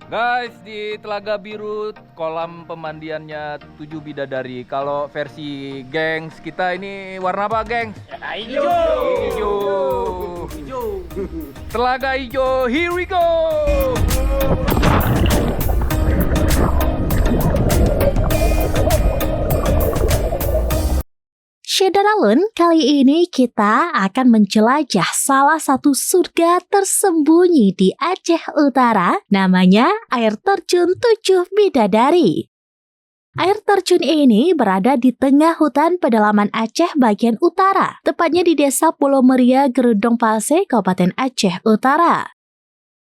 Guys, di Telaga Biru kolam pemandiannya 7 bidadari. Kalau versi gengs kita ini warna apa, gengs? Hijau. Hijau. Telaga hijau, here we go. Syederalun, kali ini kita akan menjelajah salah satu surga tersembunyi di Aceh Utara, namanya Air Terjun 7 Bidadari. Air terjun ini berada di tengah hutan pedalaman Aceh bagian utara, tepatnya di Desa Pulau Meria, Gerudong Pase, Kabupaten Aceh Utara.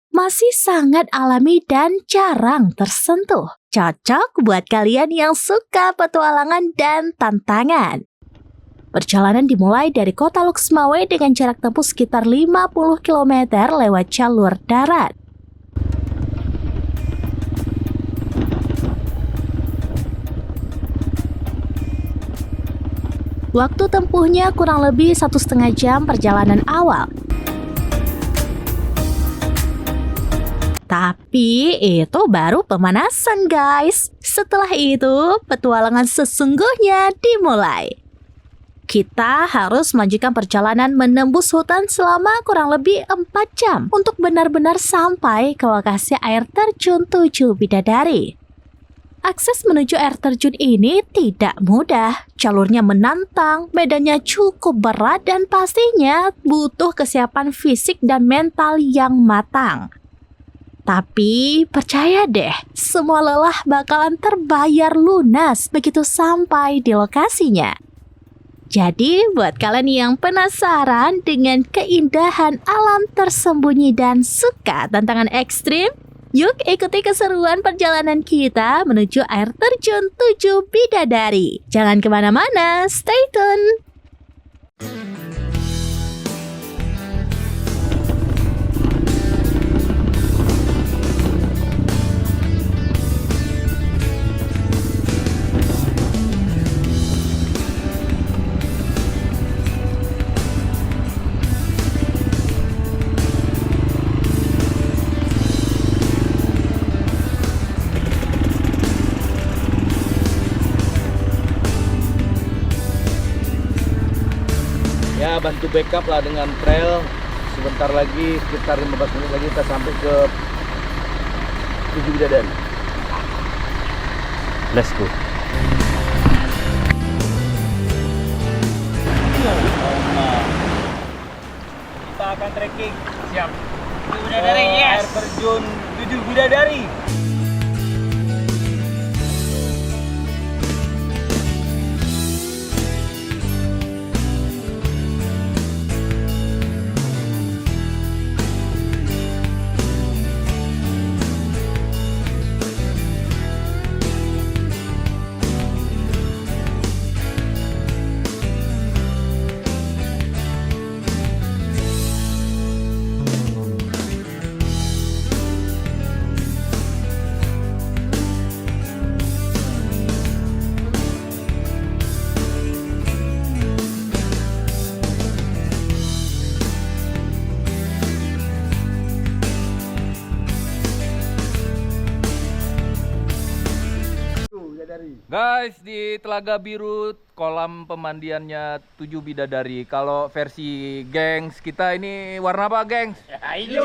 Masih sangat alami dan jarang tersentuh. Cocok buat kalian yang suka petualangan dan tantangan. Perjalanan dimulai dari kota Luxmawe dengan jarak tempuh sekitar 50 km lewat jalur darat. Waktu tempuhnya kurang lebih 1,5 jam perjalanan awal. Tapi itu baru pemanasan, guys. Setelah itu, petualangan sesungguhnya dimulai. Kita harus melanjutkan perjalanan menembus hutan selama kurang lebih 4 jam untuk benar-benar sampai ke lokasi air terjun 7 Bidadari. Akses menuju air terjun ini tidak mudah, jalurnya menantang, medannya cukup berat dan pastinya butuh kesiapan fisik dan mental yang matang. Tapi percaya deh, semua lelah bakalan terbayar lunas begitu sampai di lokasinya. Jadi, buat kalian yang penasaran dengan keindahan alam tersembunyi dan suka tantangan ekstrim, yuk ikuti keseruan perjalanan kita menuju air terjun 7 Bidadari. Jangan kemana-mana, stay tune! Ya, bantu backup lah dengan trail. Sebentar lagi, sekitar 15 menit lagi kita sampai ke 7 Bidadari. Let's go. Kita akan trekking. Siap. 7 Bidadari, yes. Air terjun 7 Bidadari. Guys, di Telaga Biru kolam pemandiannya 7 bidadari. Kalau versi gengs kita ini warna apa, gengs? Hijau.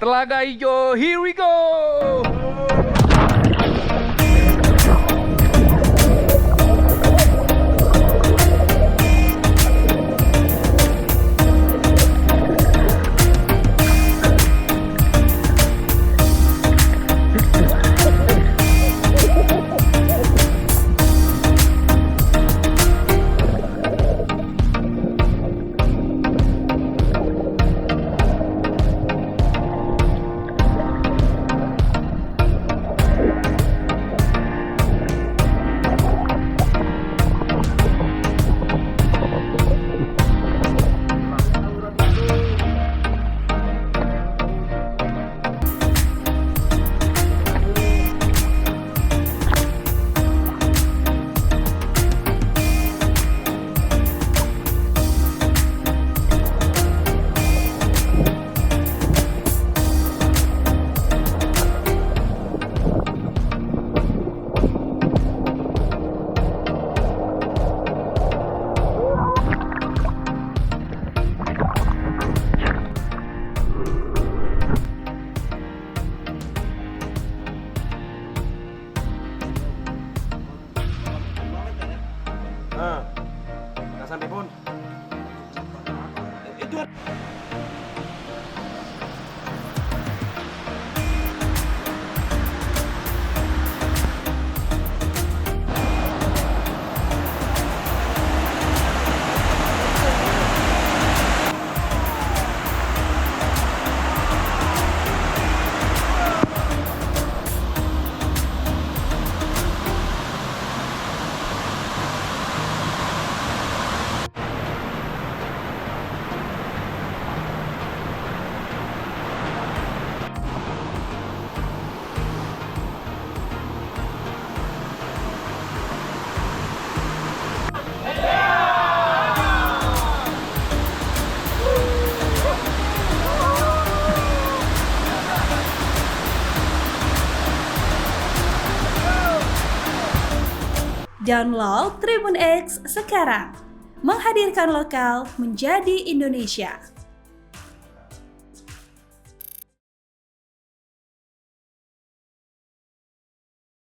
Telaga hijau, here we go. Download Tribun X sekarang. Menghadirkan lokal menjadi Indonesia.